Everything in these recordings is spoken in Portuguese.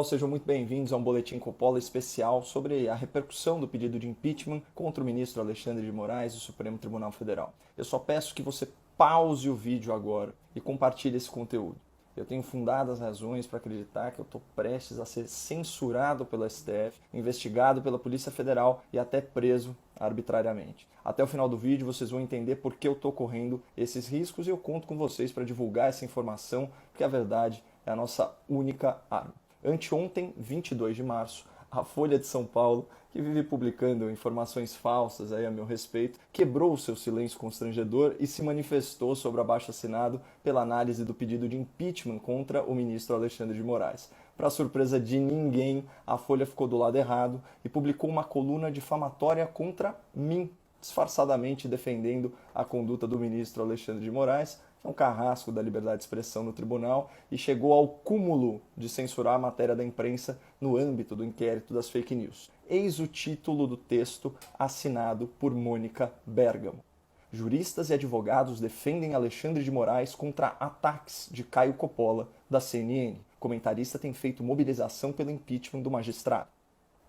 Sejam muito bem-vindos a um Boletim Coppola especial sobre a repercussão do pedido de impeachment contra o ministro Alexandre de Moraes do Supremo Tribunal Federal. Eu só peço que você pause o vídeo agora e compartilhe esse conteúdo. Eu tenho fundadas razões para acreditar que eu estou prestes a ser censurado pelo STF, investigado pela Polícia Federal e até preso arbitrariamente. Até o final do vídeo vocês vão entender por que eu estou correndo esses riscos e eu conto com vocês para divulgar essa informação, porque a verdade é a nossa única arma. Anteontem, 22 de março, a Folha de São Paulo, que vive publicando informações falsas aí a meu respeito, quebrou o seu silêncio constrangedor e se manifestou sobre o abaixo-assinado pela análise do pedido de impeachment contra o ministro Alexandre de Moraes. Para surpresa de ninguém, a Folha ficou do lado errado e publicou uma coluna difamatória contra mim, disfarçadamente defendendo a conduta do ministro Alexandre de Moraes, que é um carrasco da liberdade de expressão no tribunal, e chegou ao cúmulo de censurar a matéria da imprensa no âmbito do inquérito das fake news. Eis o título do texto assinado por Mônica Bergamo. Juristas e advogados defendem Alexandre de Moraes contra ataques de Caio Coppola, da CNN. Comentarista tem feito mobilização pelo impeachment do magistrado.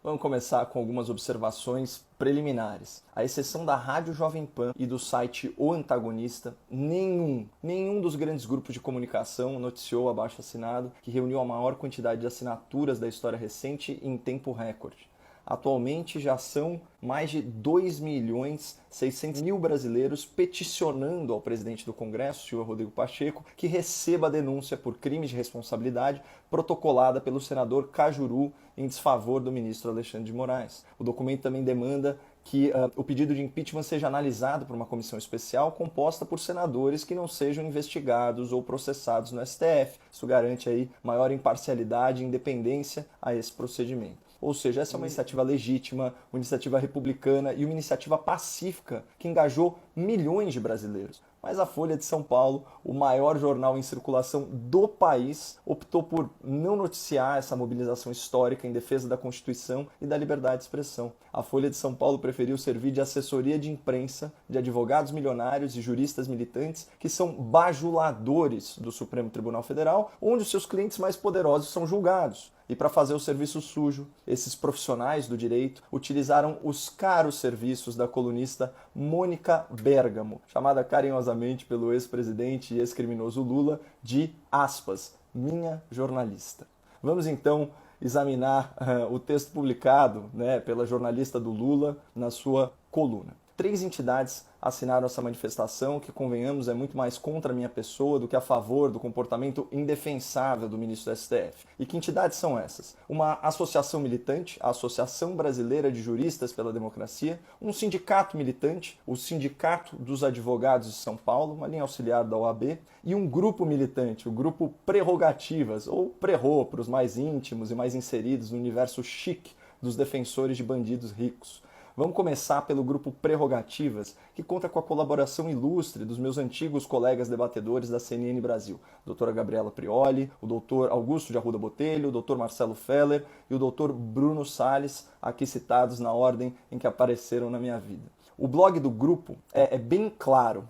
Vamos começar com algumas observações preliminares. À exceção da Rádio Jovem Pan e do site O Antagonista, nenhum dos grandes grupos de comunicação noticiou o abaixo-assinado, que reuniu a maior quantidade de assinaturas da história recente em tempo recorde. Atualmente já são mais de 2.600.000 brasileiros peticionando ao presidente do Congresso, senhor Rodrigo Pacheco, que receba a denúncia por crimes de responsabilidade protocolada pelo senador Cajuru em desfavor do ministro Alexandre de Moraes. O documento também demanda que o pedido de impeachment seja analisado por uma comissão especial composta por senadores que não sejam investigados ou processados no STF. Isso garante aí maior imparcialidade e independência a esse procedimento. Ou seja, essa é uma iniciativa legítima, uma iniciativa republicana e uma iniciativa pacífica que engajou milhões de brasileiros. Mas a Folha de São Paulo, o maior jornal em circulação do país, optou por não noticiar essa mobilização histórica em defesa da Constituição e da liberdade de expressão. A Folha de São Paulo preferiu servir de assessoria de imprensa de advogados milionários e juristas militantes que são bajuladores do Supremo Tribunal Federal, onde os seus clientes mais poderosos são julgados. E para fazer o serviço sujo, esses profissionais do direito utilizaram os caros serviços da colunista Mônica Bergamo, chamada carinhosamente pelo ex-presidente e ex-criminoso Lula de, aspas, minha jornalista. Vamos então examinar o texto publicado pela jornalista do Lula na sua coluna. 3 entidades assinaram essa manifestação, que, convenhamos, é muito mais contra a minha pessoa do que a favor do comportamento indefensável do ministro do STF. E que entidades são essas? Uma associação militante, a Associação Brasileira de Juristas pela Democracia, um sindicato militante, o Sindicato dos Advogados de São Paulo, uma linha auxiliar da OAB, e um grupo militante, o Grupo Prerrogativas, ou Prerro, para os mais íntimos e mais inseridos no universo chique dos defensores de bandidos ricos. Vamos começar pelo grupo Prerrogativas, que conta com a colaboração ilustre dos meus antigos colegas debatedores da CNN Brasil, doutora Gabriela Prioli, o doutor Augusto de Arruda Botelho, o doutor Marcelo Feller e o doutor Bruno Salles, aqui citados na ordem em que apareceram na minha vida. O blog do grupo é bem claro.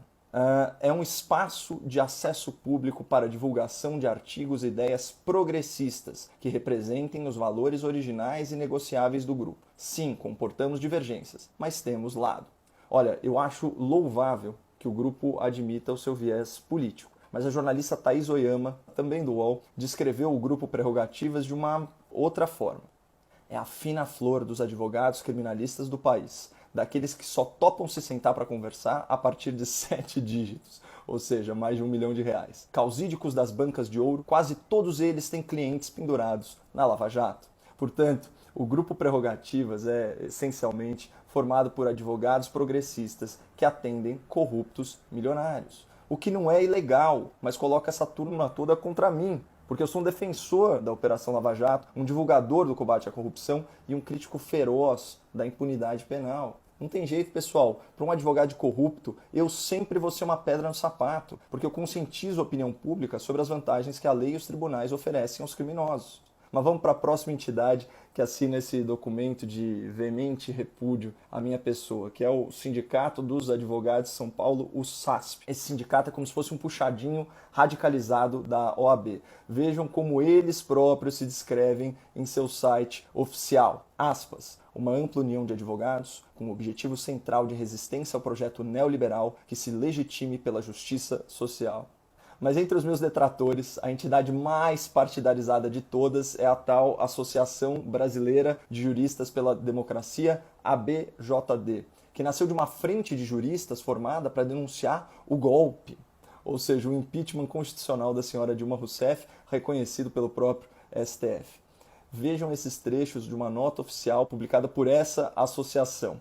É um espaço de acesso público para divulgação de artigos e ideias progressistas que representem os valores originais e negociáveis do grupo. Sim, comportamos divergências, mas temos lado. Olha, eu acho louvável que o grupo admita o seu viés político, mas a jornalista Thaís Oyama, também do UOL, descreveu o grupo Prerrogativas de uma outra forma. É a fina flor dos advogados criminalistas do país, daqueles que só topam se sentar para conversar a partir de 7 dígitos, ou seja, mais de R$1 milhão. Causídicos das bancas de ouro, quase todos eles têm clientes pendurados na Lava Jato. Portanto, o grupo Prerrogativas é essencialmente formado por advogados progressistas que atendem corruptos milionários. O que não é ilegal, mas coloca essa turma toda contra mim, porque eu sou um defensor da Operação Lava Jato, um divulgador do combate à corrupção e um crítico feroz da impunidade penal. Não tem jeito, pessoal. Para um advogado corrupto, eu sempre vou ser uma pedra no sapato, porque eu conscientizo a opinião pública sobre as vantagens que a lei e os tribunais oferecem aos criminosos. Mas vamos para a próxima entidade que assina esse documento de veemente repúdio à minha pessoa, que é o Sindicato dos Advogados de São Paulo, o SASP. Esse sindicato é como se fosse um puxadinho radicalizado da OAB. Vejam como eles próprios se descrevem em seu site oficial. Aspas. Uma ampla união de advogados com o objetivo central de resistência ao projeto neoliberal que se legitime pela justiça social. Mas entre os meus detratores, a entidade mais partidarizada de todas é a tal Associação Brasileira de Juristas pela Democracia, ABJD, que nasceu de uma frente de juristas formada para denunciar o golpe, ou seja, o impeachment constitucional da senhora Dilma Rousseff, reconhecido pelo próprio STF. Vejam esses trechos de uma nota oficial publicada por essa associação.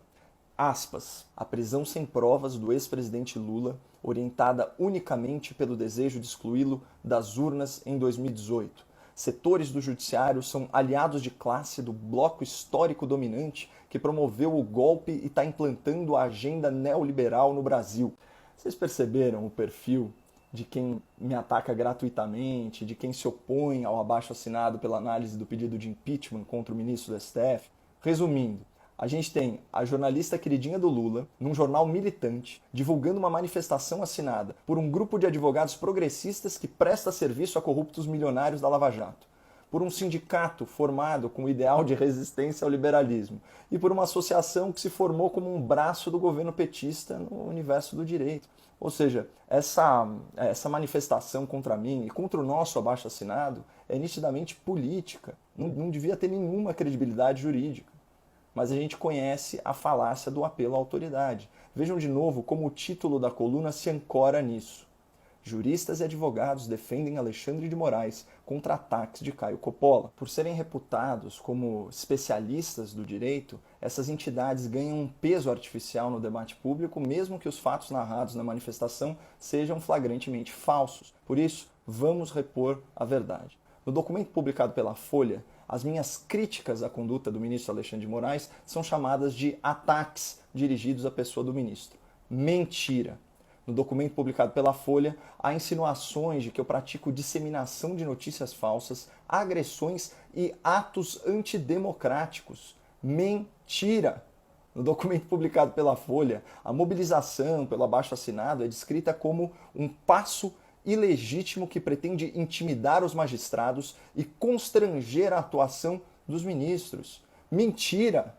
Aspas. A prisão sem provas do ex-presidente Lula, orientada unicamente pelo desejo de excluí-lo das urnas em 2018. Setores do judiciário são aliados de classe do bloco histórico dominante que promoveu o golpe e está implantando a agenda neoliberal no Brasil. Vocês perceberam o perfil de quem me ataca gratuitamente, de quem se opõe ao abaixo-assinado pela análise do pedido de impeachment contra o ministro do STF? Resumindo, a gente tem a jornalista queridinha do Lula, num jornal militante, divulgando uma manifestação assinada por um grupo de advogados progressistas que presta serviço a corruptos milionários da Lava Jato, por um sindicato formado com o ideal de resistência ao liberalismo e por uma associação que se formou como um braço do governo petista no universo do direito. Ou seja, essa manifestação contra mim e contra o nosso abaixo-assinado é nitidamente política, não devia ter nenhuma credibilidade jurídica. Mas a gente conhece a falácia do apelo à autoridade. Vejam de novo como o título da coluna se ancora nisso. Juristas e advogados defendem Alexandre de Moraes contra ataques de Caio Coppola. Por serem reputados como especialistas do direito, essas entidades ganham um peso artificial no debate público, mesmo que os fatos narrados na manifestação sejam flagrantemente falsos. Por isso, vamos repor a verdade. No documento publicado pela Folha, as minhas críticas à conduta do ministro Alexandre de Moraes são chamadas de ataques dirigidos à pessoa do ministro. Mentira! No documento publicado pela Folha, há insinuações de que eu pratico disseminação de notícias falsas, agressões e atos antidemocráticos. Mentira! No documento publicado pela Folha, a mobilização pelo abaixo-assinado é descrita como um passo ilegítimo que pretende intimidar os magistrados e constranger a atuação dos ministros. Mentira!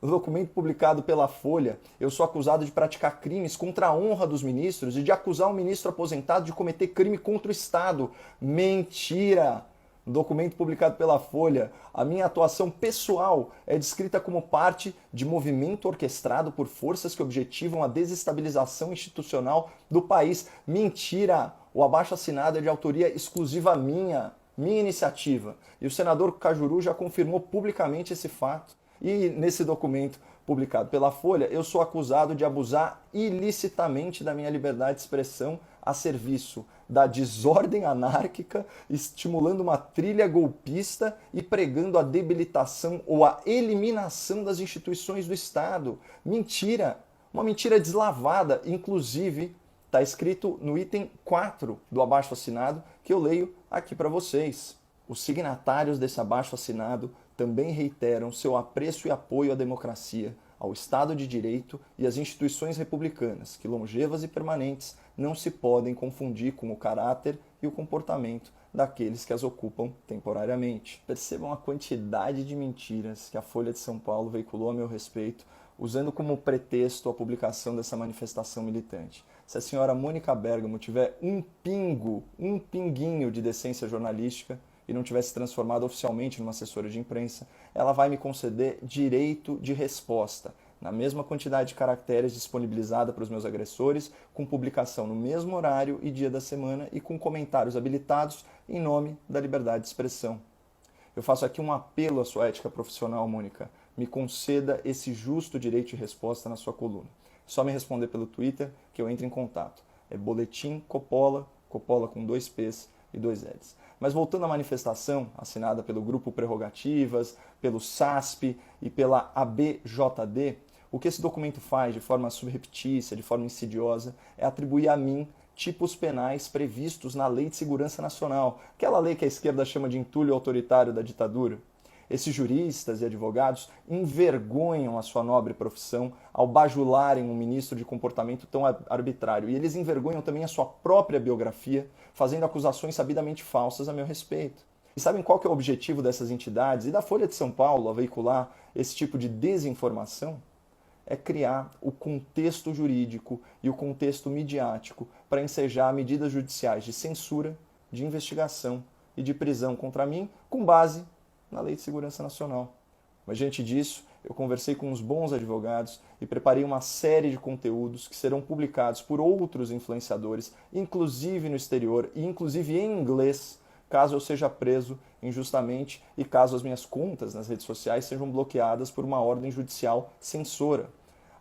No documento publicado pela Folha, eu sou acusado de praticar crimes contra a honra dos ministros e de acusar um ministro aposentado de cometer crime contra o Estado. Mentira! No documento publicado pela Folha, a minha atuação pessoal é descrita como parte de movimento orquestrado por forças que objetivam a desestabilização institucional do país. Mentira! O abaixo-assinado é de autoria exclusiva minha iniciativa. E o senador Cajuru já confirmou publicamente esse fato. E nesse documento publicado pela Folha, eu sou acusado de abusar ilicitamente da minha liberdade de expressão a serviço da desordem anárquica, estimulando uma trilha golpista e pregando a debilitação ou a eliminação das instituições do Estado. Mentira! Uma mentira deslavada, inclusive está escrito no item 4 do abaixo-assinado, que eu leio aqui para vocês. Os signatários desse abaixo-assinado também reiteram seu apreço e apoio à democracia, ao Estado de Direito e às instituições republicanas, que longevas e permanentes não se podem confundir com o caráter e o comportamento daqueles que as ocupam temporariamente. Percebam a quantidade de mentiras que a Folha de São Paulo veiculou a meu respeito, usando como pretexto a publicação dessa manifestação militante. Se a senhora Mônica Bergamo tiver um pinguinho de decência jornalística e não tivesse transformado oficialmente numa assessora de imprensa, ela vai me conceder direito de resposta, na mesma quantidade de caracteres disponibilizada para os meus agressores, com publicação no mesmo horário e dia da semana e com comentários habilitados em nome da liberdade de expressão. Eu faço aqui um apelo à sua ética profissional, Mônica. Me conceda esse justo direito de resposta na sua coluna. É só me responder pelo Twitter que eu entro em contato. É Boletim Coppola, Coppola com 2 P's e 2 L's. Mas voltando à manifestação, assinada pelo Grupo Prerrogativas, pelo SASP e pela ABJD, o que esse documento faz de forma subreptícia, de forma insidiosa, é atribuir a mim tipos penais previstos na Lei de Segurança Nacional, aquela lei que a esquerda chama de entulho autoritário da ditadura. Esses juristas e advogados envergonham a sua nobre profissão ao bajularem um ministro de comportamento tão arbitrário. E eles envergonham também a sua própria biografia, fazendo acusações sabidamente falsas a meu respeito. E sabem qual que é o objetivo dessas entidades e da Folha de São Paulo a veicular esse tipo de desinformação? É criar o contexto jurídico e o contexto midiático para ensejar medidas judiciais de censura, de investigação e de prisão contra mim, com base na Lei de Segurança Nacional. Mas diante disso, eu conversei com uns bons advogados e preparei uma série de conteúdos que serão publicados por outros influenciadores, inclusive no exterior e inclusive em inglês, caso eu seja preso injustamente e caso as minhas contas nas redes sociais sejam bloqueadas por uma ordem judicial censora.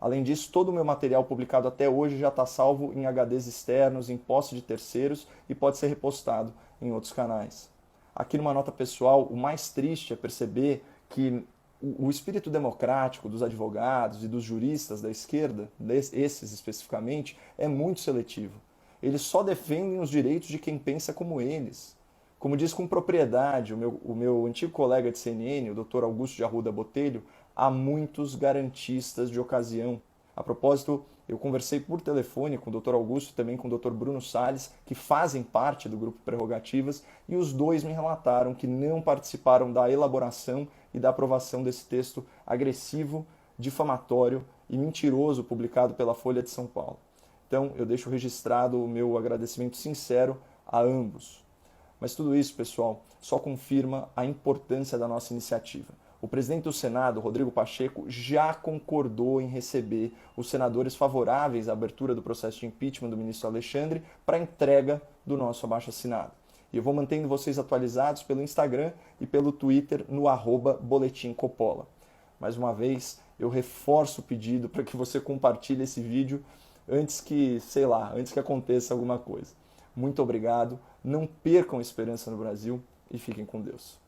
Além disso, todo o meu material publicado até hoje já está salvo em HDs externos, em posse de terceiros e pode ser repostado em outros canais. Aqui numa nota pessoal, o mais triste é perceber que o espírito democrático dos advogados e dos juristas da esquerda, esses especificamente, é muito seletivo. Eles só defendem os direitos de quem pensa como eles. Como diz com propriedade o meu antigo colega de CNN, o Dr. Augusto de Arruda Botelho, há muitos garantistas de ocasião. A propósito, eu conversei por telefone com o Dr. Augusto e também com o Dr. Bruno Salles, que fazem parte do grupo Prerrogativas, e os dois me relataram que não participaram da elaboração e da aprovação desse texto agressivo, difamatório e mentiroso publicado pela Folha de São Paulo. Então, eu deixo registrado o meu agradecimento sincero a ambos. Mas tudo isso, pessoal, só confirma a importância da nossa iniciativa. O presidente do Senado, Rodrigo Pacheco, já concordou em receber os senadores favoráveis à abertura do processo de impeachment do ministro Alexandre para a entrega do nosso abaixo-assinado. E eu vou mantendo vocês atualizados pelo Instagram e pelo Twitter no @boletimcopola. Mais uma vez, eu reforço o pedido para que você compartilhe esse vídeo antes que aconteça alguma coisa. Muito obrigado, não percam a esperança no Brasil e fiquem com Deus.